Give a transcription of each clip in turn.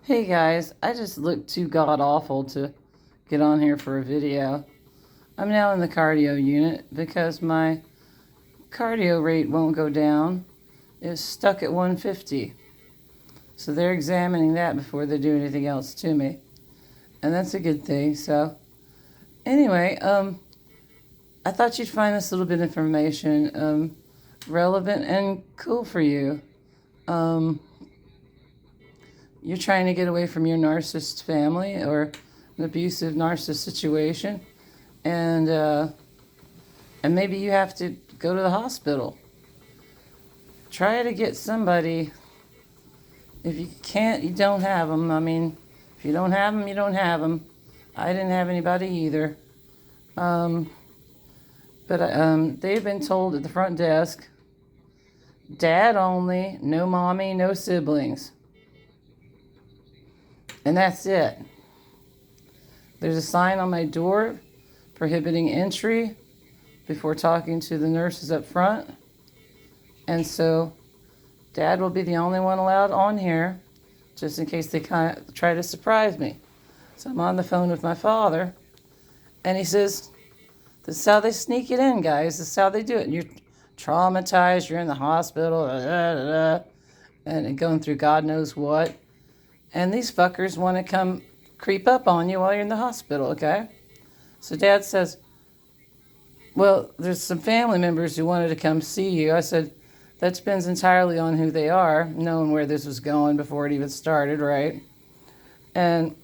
Hey guys, I just look too god awful to get on here for a video. I'm now in the cardio unit because my cardio rate won't go down. It's stuck at 150. So they're examining that before they do anything else to me. And that's a good thing. So anyway, I thought you'd find this little bit of information relevant and cool for you. You're trying to get away from your narcissist family or an abusive narcissist situation, and maybe you have to go to the hospital. Try to get somebody. If you can't, you don't have them. I mean, if you don't have them, you don't have them. I didn't have anybody either. But they've been told at the front desk, dad only, no mommy, no siblings. And that's it. There's a sign on my door prohibiting entry before talking to the nurses up front. And so dad will be the only one allowed on here, just in case they kind of try to surprise me. So I'm on the phone with my father, and he says, this is how they sneak it in, guys. This is how they do it. And you're traumatized, you're in the hospital, and going through God knows what. And these fuckers want to come creep up on you while you're in the hospital, okay? So dad says, well, there's some family members who wanted to come see you. I said, that depends entirely on who they are, knowing where this was going before it even started, right? And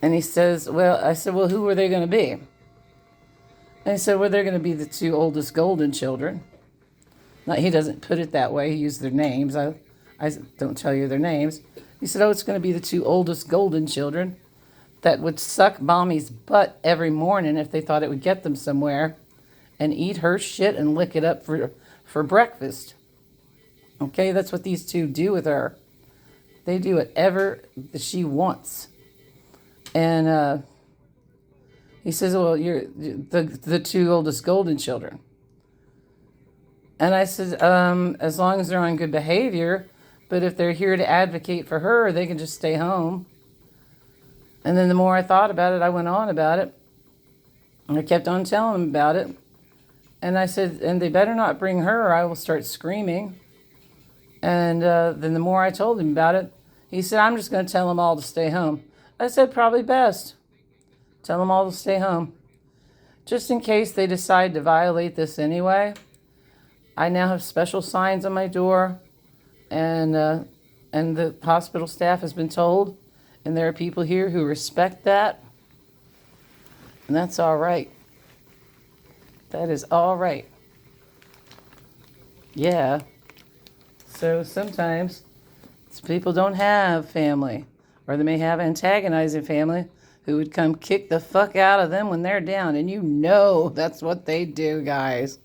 he says, well, I said, well, who are they going to be? And he said, well, they're going to be the two oldest golden children. Now, he doesn't put it that way. He used their names. I don't tell you their names. He said, oh, it's going to be the two oldest golden children that would suck mommy's butt every morning if they thought it would get them somewhere, and eat her shit and lick it up for breakfast. Okay, that's what these two do with her. They do whatever she wants. And he says, well, you're the two oldest golden children. And I said, as long as they're on good behavior, but if they're here to advocate for her, they can just stay home. And then the more I thought about it, I went on about it. And I kept on telling them about it. And I said, and they better not bring her or I will start screaming. And then the more I told him about it, he said, I'm just going to tell them all to stay home. I said, probably best. Tell them all to stay home. Just in case they decide to violate this anyway, I now have special signs on my door. And the hospital staff has been told, and there are people here who respect that, and that's all right. That is all right. Yeah. So sometimes people don't have family, or they may have antagonizing family who would come kick the fuck out of them when they're down, and you know that's what they do, guys.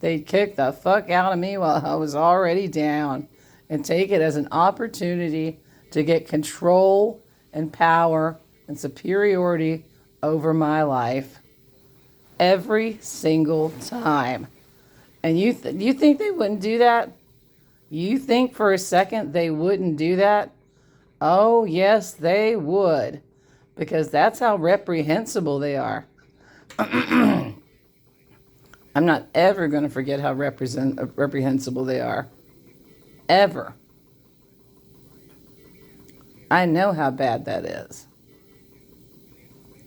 They'd kick the fuck out of me while I was already down, and take it as an opportunity to get control and power and superiority over my life every single time. And you think they wouldn't do that? You think for a second they wouldn't do that? Oh, yes, they would, because that's how reprehensible they are. I'm not ever going to forget how reprehensible they are. Ever. I know how bad that is.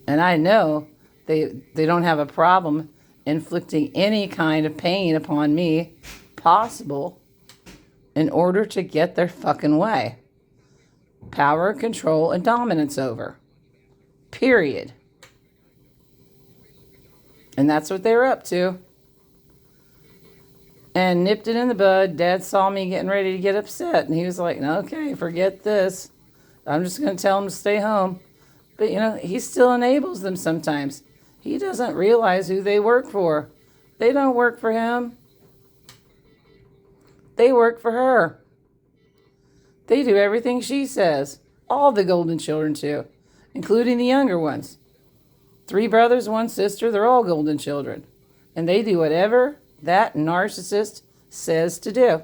And I know they don't have a problem inflicting any kind of pain upon me possible in order to get their fucking way. Power, control, and dominance over. Period. And that's what they were up to. And nipped it in the bud. Dad saw me getting ready to get upset, and he was like, okay, forget this. I'm just going to tell him to stay home. But, he still enables them sometimes. He doesn't realize who they work for. They don't work for him. They work for her. They do everything she says. All the golden children, too, including the younger ones. 3 brothers, 1 sister, they're all golden children. And they do whatever that narcissist says to do.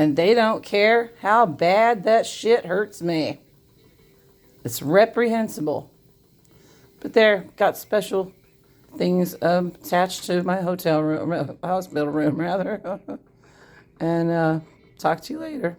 And they don't care how bad that shit hurts me. It's reprehensible. But they're got special things attached to my hospital room rather. And talk to you later.